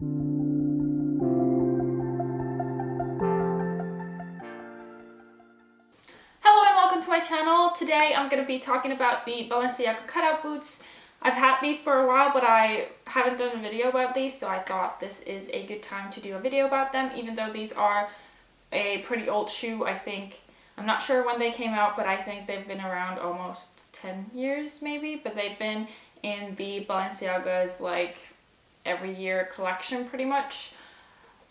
Hello and welcome to my channel. Today I'm going to be talking about the Balenciaga Cutout Boots. I've had these for a while, but I haven't done a video about these, so I thought this is a good time to do a video about them, even though these are a pretty old shoe. I'm not sure when they came out, but I think they've been around almost 10 years maybe, but they've been in the Balenciaga's like every year collection pretty much.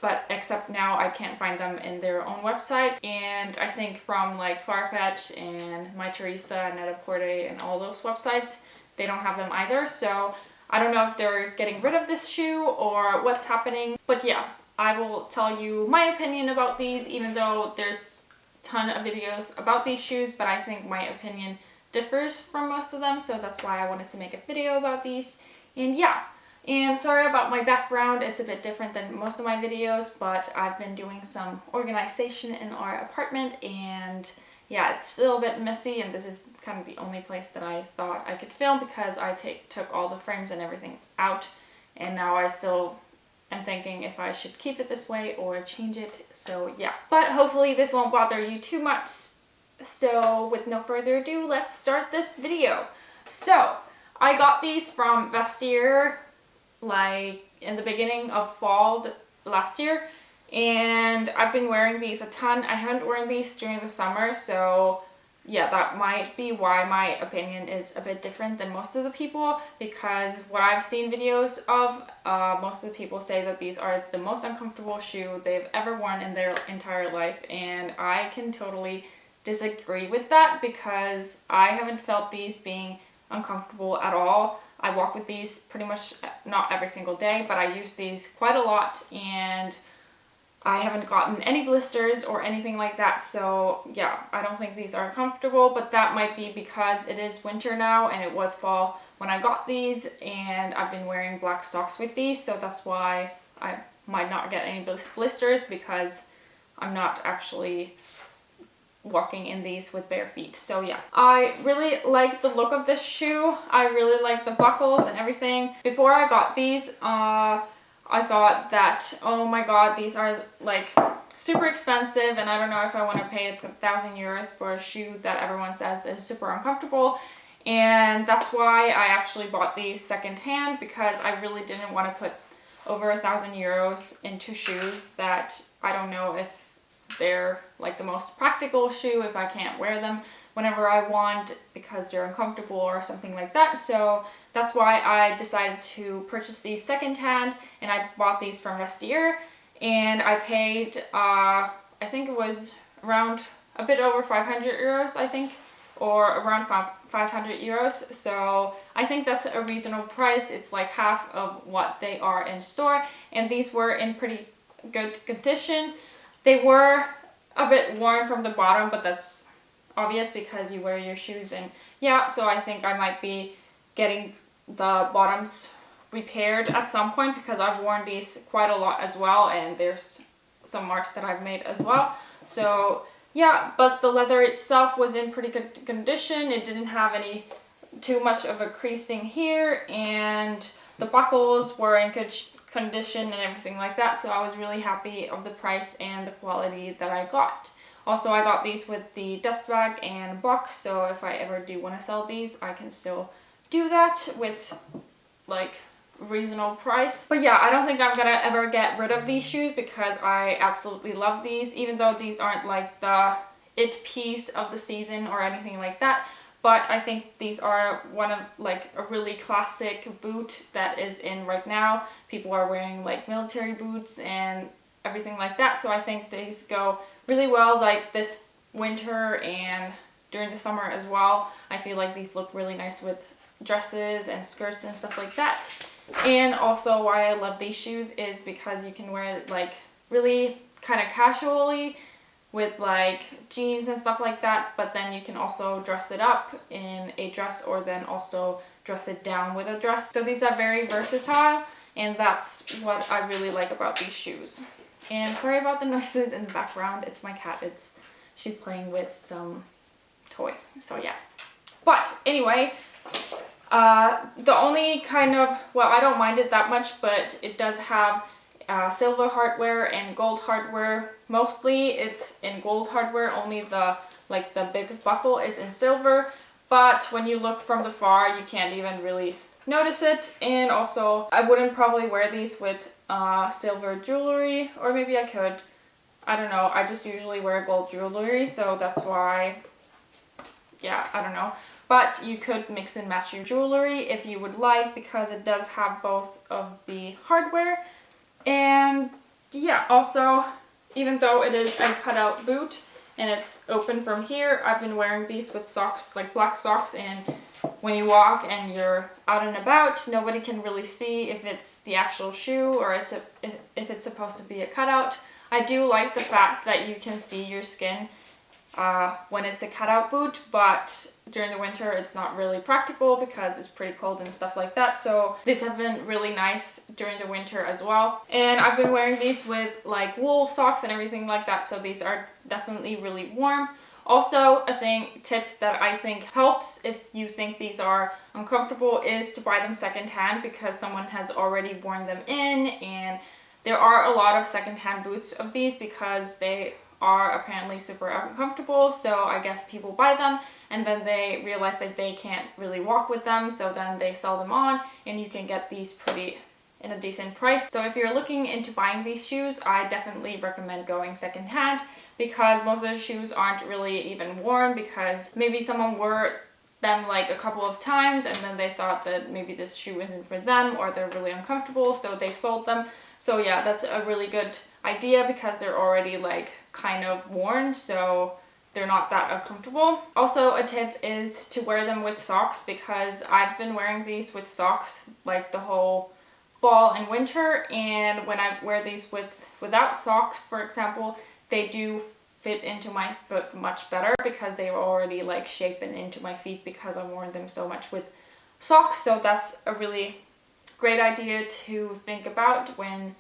But except now I can't find them in their own website, and I think from like Farfetch and My Teresa and Net-a-Porter and all those websites, they don't have them either. So I don't know if they're getting rid of this shoe or what's happening, but yeah, I will tell you my opinion about these, even though there's a ton of videos about these shoes, but I think my opinion differs from most of them, so that's why I wanted to make a video about these. And yeah. And sorry about my background, it's a bit different than most of my videos, but I've been doing some organization in our apartment, and yeah, it's still a bit messy, and this is kind of the only place that I thought I could film because I took all the frames and everything out, and now I still am thinking if I should keep it this way or change it, so yeah. But hopefully this won't bother you too much, so with no further ado, let's start this video. So, I got these from Vestiaire like in the beginning of fall last year, and I've been wearing these a ton. I haven't worn these during the summer, so yeah, that might be why my opinion is a bit different than most of the people, because what I've seen videos of, most of the people say that these are the most uncomfortable shoe they've ever worn in their entire life, and I can totally disagree with that because I haven't felt these being uncomfortable at all. I walk with these pretty much not every single day, but I use these quite a lot, and I haven't gotten any blisters or anything like that, so yeah, I don't think these are comfortable, but that might be because it is winter now and it was fall when I got these, and I've been wearing black socks with these, so that's why I might not get any blisters, because I'm not actually walking in these with bare feet. So yeah, I really like the look of this shoe. I really like the buckles and everything. Before I got these, I thought that, oh my god, these are like super expensive, and I don't know if I want to pay 1,000 euros for a shoe that everyone says is super uncomfortable. And that's why I actually bought these secondhand, because I really didn't want to put over 1,000 euros into shoes that I don't know if they're like the most practical shoe, if I can't wear them whenever I want because they're uncomfortable or something like that. So that's why I decided to purchase these secondhand, and I bought these from Vestiaire, and I paid I think it was around a bit over 500 euros, I think, or around 500 euros. So I think that's a reasonable price. It's like half of what they are in store, and these were in pretty good condition. They were a bit worn from the bottom, but that's obvious because you wear your shoes, and yeah, so I think I might be getting the bottoms repaired at some point because I've worn these quite a lot as well, and there's some marks that I've made as well. So yeah, but the leather itself was in pretty good condition. It didn't have any too much of a creasing here, and the buckles were in good condition and everything like that, so I was really happy of the price and the quality that I got. Also, I got these with the dust bag and box, so if I ever do want to sell these, I can still do that with like reasonable price. But yeah, I don't think I'm gonna ever get rid of these shoes because I absolutely love these, even though these aren't like the it piece of the season or anything like that. But I think these are one of like a really classic boot that is in right now. People are wearing like military boots and everything like that. So I think these go really well like this winter and during the summer as well. I feel like these look really nice with dresses and skirts and stuff like that. And also why I love these shoes is because you can wear it like really kind of casually with like jeans and stuff like that, but then you can also dress it up in a dress, or then also dress it down with a dress. So these are very versatile, and that's what I really like about these shoes. And sorry about the noises in the background, it's my cat. She's playing with some toy, so yeah. But anyway, The only kind of, well, I don't mind it that much, but it does have silver hardware and gold hardware. Mostly it's in gold hardware, only the big buckle is in silver, but when you look from the far you can't even really notice it. And also I wouldn't probably wear these with silver jewelry, or maybe I could, I don't know. I just usually wear gold jewelry, so that's why, yeah, I don't know. But you could mix and match your jewelry if you would like, because it does have both of the hardware. And yeah, also, even though it is a cutout boot and it's open from here, I've been wearing these with socks, like black socks, and when you walk and you're out and about, nobody can really see if it's the actual shoe or if it's supposed to be a cutout. I do like the fact that you can see your skin when it's a cutout boot, but during the winter it's not really practical because it's pretty cold and stuff like that. So these have been really nice during the winter as well. And I've been wearing these with like wool socks and everything like that, so these are definitely really warm. Also, a tip that I think helps if you think these are uncomfortable is to buy them secondhand, because someone has already worn them in, and there are a lot of secondhand boots of these because they are apparently super uncomfortable. So I guess people buy them and then they realize that they can't really walk with them, so then they sell them on, and you can get these pretty in a decent price. So if you're looking into buying these shoes, I definitely recommend going secondhand, because most of the shoes aren't really even worn, because maybe someone wore them like a couple of times and then they thought that maybe this shoe isn't for them, or they're really uncomfortable, so they sold them. So yeah, that's a really good idea because they're already like kind of worn, so they're not that uncomfortable. Also, a tip is to wear them with socks, because I've been wearing these with socks like the whole fall and winter, and when I wear these without socks, for example, they do fit into my foot much better because they were already like shapen into my feet because I've worn them so much with socks. So that's a really great idea to think about when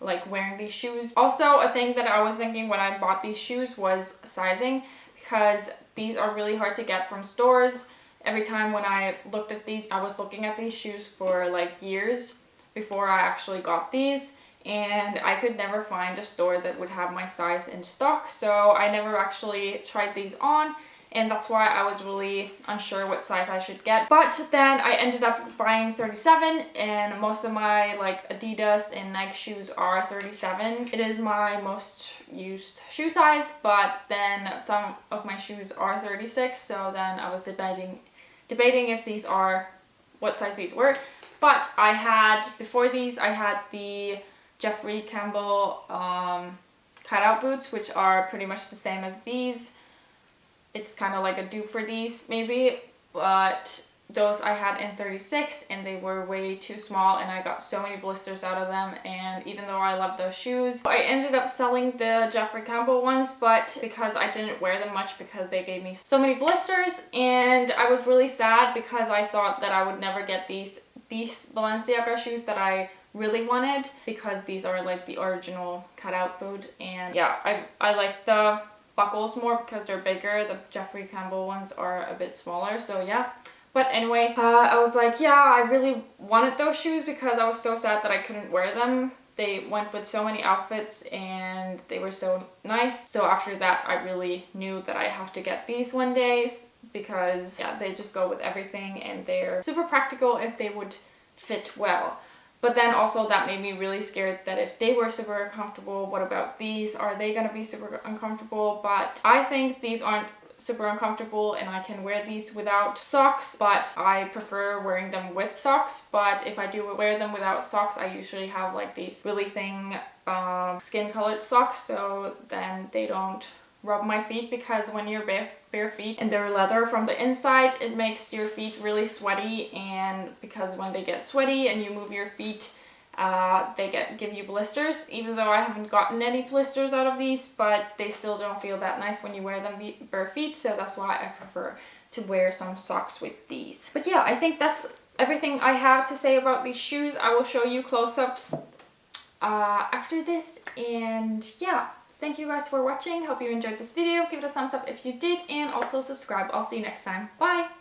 like wearing these shoes. Also, a thing that I was thinking when I bought these shoes was sizing, because these are really hard to get from stores. Every time when I looked at these, I was looking at these shoes for like years before I actually got these, and I could never find a store that would have my size in stock, so I never actually tried these on, and that's why I was really unsure what size I should get. But then I ended up buying 37, and most of my like Adidas and Nike shoes are 37. It is my most used shoe size, but then some of my shoes are 36, so then I was debating if these are what size these were. But I had, before these, I had the Jeffrey Campbell cutout boots, which are pretty much the same as these. It's kind of like a dupe for these maybe, but those I had in 36 and they were way too small, and I got so many blisters out of them. And even though I love those shoes, I ended up selling the Jeffrey Campbell ones, but because I didn't wear them much because they gave me so many blisters, and I was really sad because I thought that I would never get these Balenciaga shoes that I really wanted, because these are like the original cutout boot. And yeah, I like the buckles more because they're bigger. The Jeffrey Campbell ones are a bit smaller, so yeah. But anyway, I was like, yeah, I really wanted those shoes because I was so sad that I couldn't wear them. They went with so many outfits and they were so nice. So after that, I really knew that I have to get these one day, because yeah, they just go with everything and they're super practical if they would fit well. But then also that made me really scared that if they were super uncomfortable, what about these? Are they gonna be super uncomfortable? But I think these aren't super uncomfortable and I can wear these without socks, but I prefer wearing them with socks. But if I do wear them without socks, I usually have like these really thin skin colored socks, so then they don't rub my feet, because when you're bare feet and they're leather from the inside, it makes your feet really sweaty, and because when they get sweaty and you move your feet, they give you blisters. Even though I haven't gotten any blisters out of these, but they still don't feel that nice when you wear them bare feet, so that's why I prefer to wear some socks with these. But yeah, I think that's everything I have to say about these shoes. I will show you close-ups after this, and yeah. Thank you guys for watching. Hope you enjoyed this video. Give it a thumbs up if you did, and also subscribe. I'll see you next time. Bye!